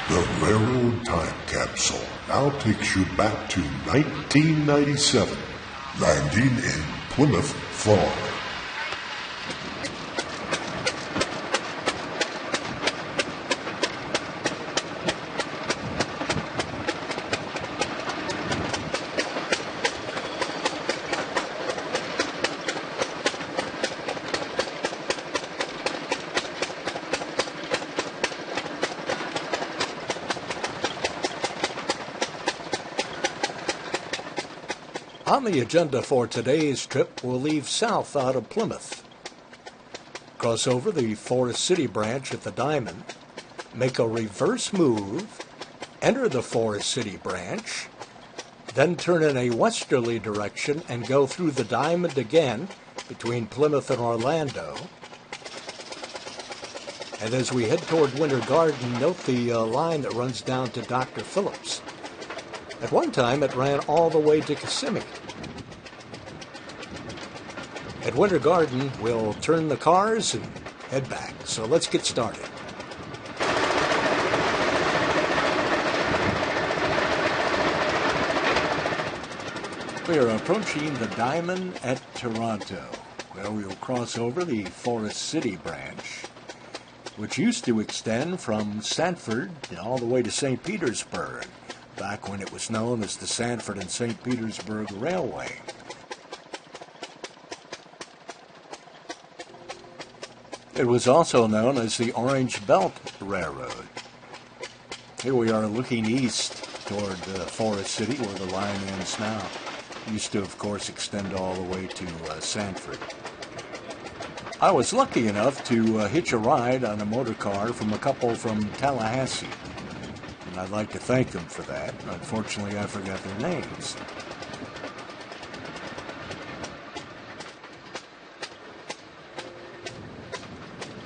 The Railroad Time Capsule now takes you back to 1997, landing in Plymouth, Florida. On the agenda for today's trip, we'll leave south out of Plymouth, cross over the Forest City branch at the Diamond, make a reverse move, enter the Forest City branch, then turn in a westerly direction and go through the Diamond again between Plymouth and Orlando. And as we head toward Winter Garden, note the line that runs down to Dr. Phillips. At one time, it ran all the way to Kissimmee. At Winter Garden, we'll turn the cars and head back. So let's get started. We are approaching the Diamond at Toronto, where we will cross over the Forest City branch, which used to extend from Sanford all the way to St. Petersburg, back when it was known as the Sanford and St. Petersburg Railway. It was also known as the Orange Belt Railroad. Here we are looking east toward Forest City, where the line ends now. It used to, of course, extend all the way to Sanford. I was lucky enough to hitch a ride on a motor car from a couple from Tallahassee. And I'd like to thank them for that. Unfortunately, I forgot their names.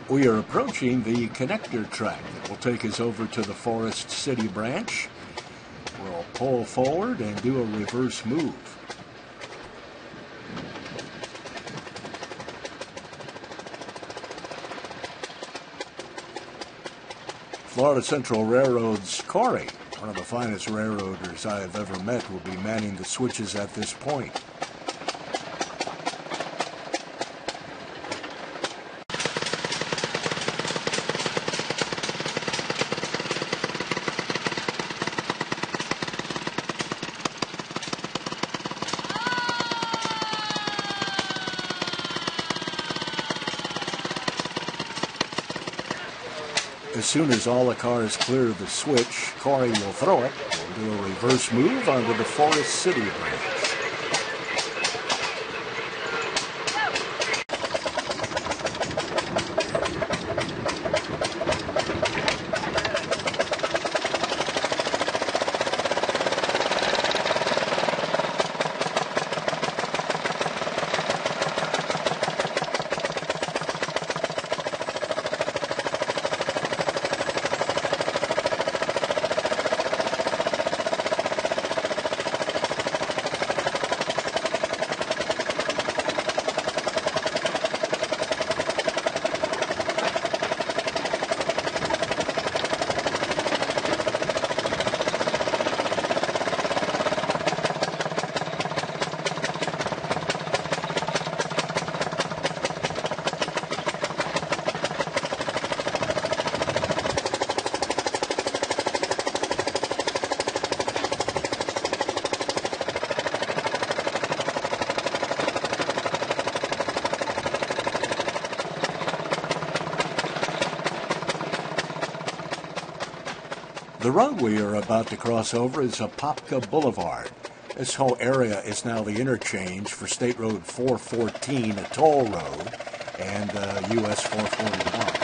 We are approaching the connector track that will take us over to the Forest City branch. We'll pull forward and do a reverse move. Florida Central Railroad's Corey, one of the finest railroaders I have ever met, will be manning the switches at this point. As soon as all the cars clear the switch, Corey will throw it. We'll do a reverse move onto the Forest City branch. The road we are about to cross over is Apopka Boulevard. This whole area is now the interchange for State Road 414, a toll road, and US 441.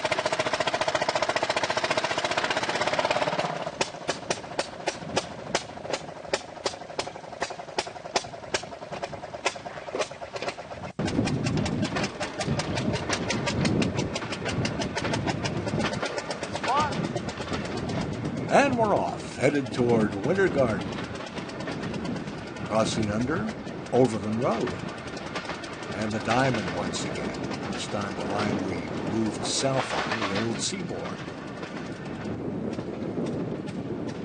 And we're off, headed toward Winter Garden, crossing under Overland Road, and the Diamond once again. This time the line we moved south on the old seaboard.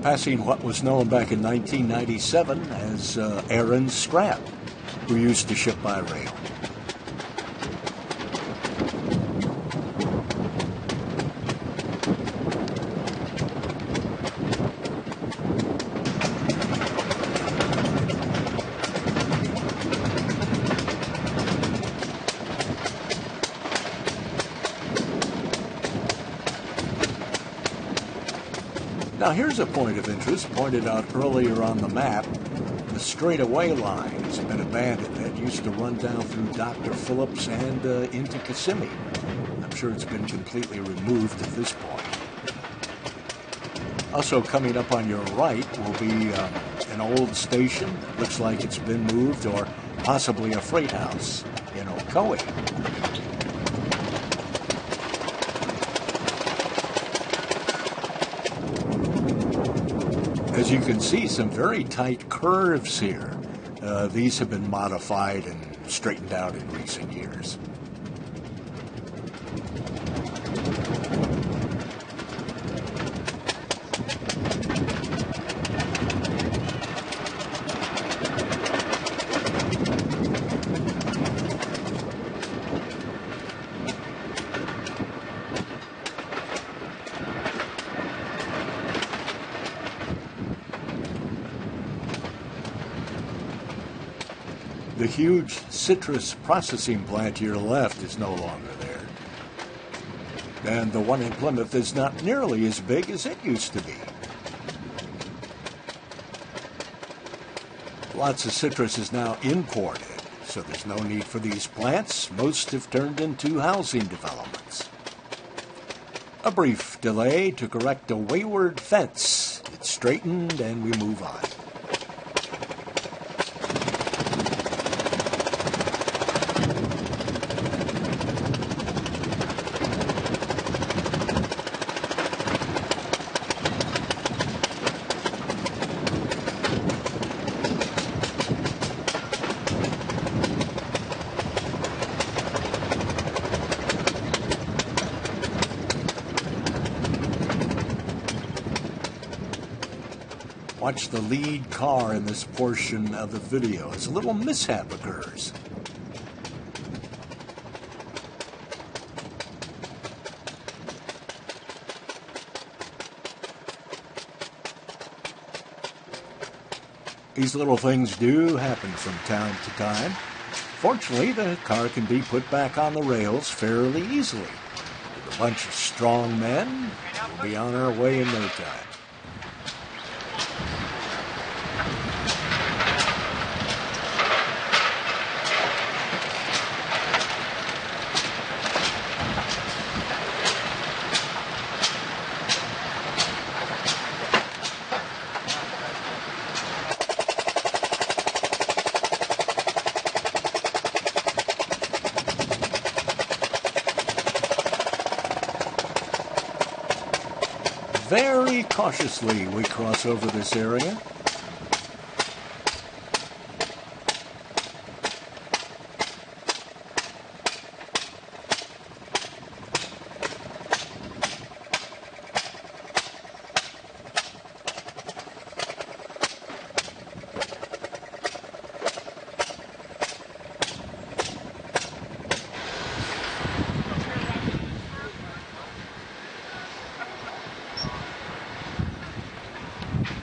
passing what was known back in 1997 as Aaron Scrap, who used to ship by rail. Now here's a point of interest pointed out earlier on the map. The straightaway line has been abandoned. That used to run down through Dr. Phillips and into Kissimmee. I'm sure it's been completely removed at this point. Also coming up on your right will be an old station that looks like it's been moved, or possibly a freight house in Ocoee. As you can see, some very tight curves here. These have been modified and straightened out in recent years. The huge citrus processing plant to your left is no longer there. And the one in Plymouth is not nearly as big as it used to be. Lots of citrus is now imported, so there's no need for these plants. Most have turned into housing developments. A brief delay to correct a wayward fence. It's straightened and we move on. Watch the lead car in this portion of the video as a little mishap occurs. These little things do happen from time to time. Fortunately, the car can be put back on the rails fairly easily. With a bunch of strong men, we'll be on our way in no time. Very cautiously we cross over this area.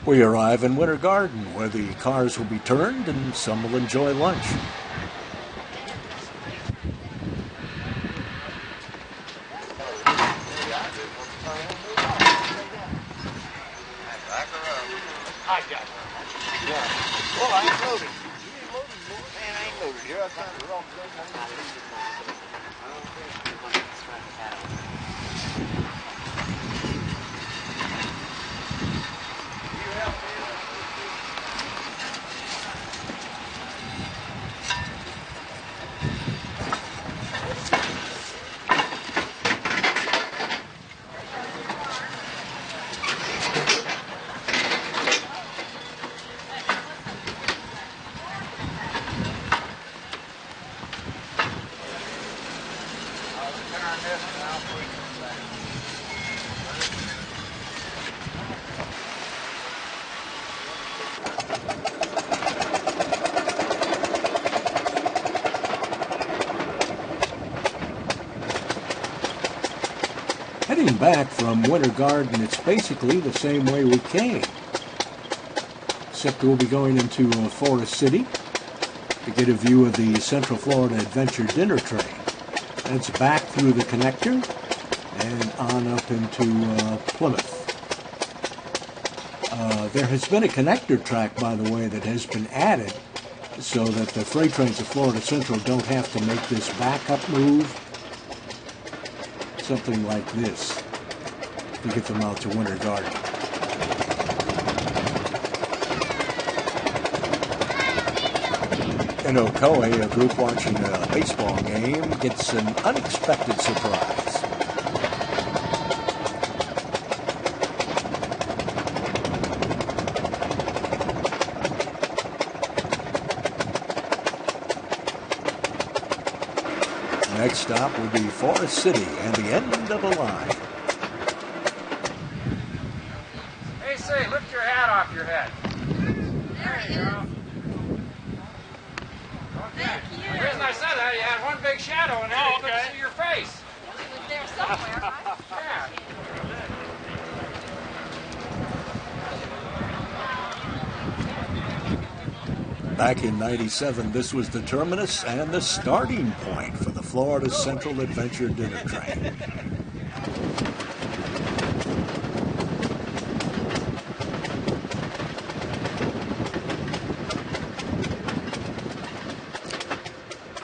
We arrive in Winter Garden, where the cars will be turned and some will enjoy lunch. back from Winter Garden, it's basically the same way we came. Except we'll be going into Forest City to get a view of the Central Florida Adventure Dinner Train. And it's back through the connector and on up into Plymouth. There has been a connector track, by the way, that has been added so that the freight trains of Florida Central don't have to make this backup move. Something like this to get them out to Winter Garden. In Ocoee, a group watching a baseball game gets an unexpected surprise. Next stop will be Forest City and the end of the line. Hey, say, lift your hat off your head. There you go. Okay. The reason I said that, you had one big shadow in there. You couldn't see your face. It was there somewhere, huh? Yeah. Back in '97, this was the terminus and the starting point for the Florida Central Adventure Dinner Train.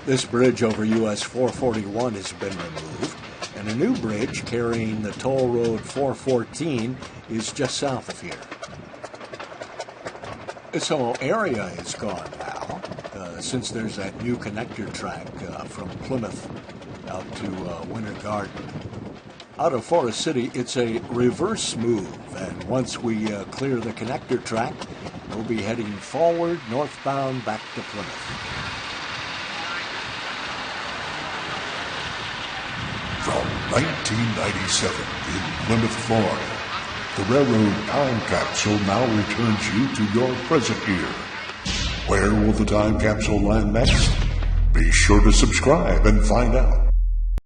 This bridge over US 441 has been removed, and a new bridge carrying the toll road 414 is just south of here. This whole area is gone now, since there's that new connector track from Plymouth out to Winter Garden. Out of Forest City, it's a reverse move, and once we clear the connector track, we'll be heading forward northbound back to Plymouth. From 1997 in Plymouth, Florida, the railroad time capsule now returns you to your present year. Where will the time capsule land next? Be sure to subscribe and find out.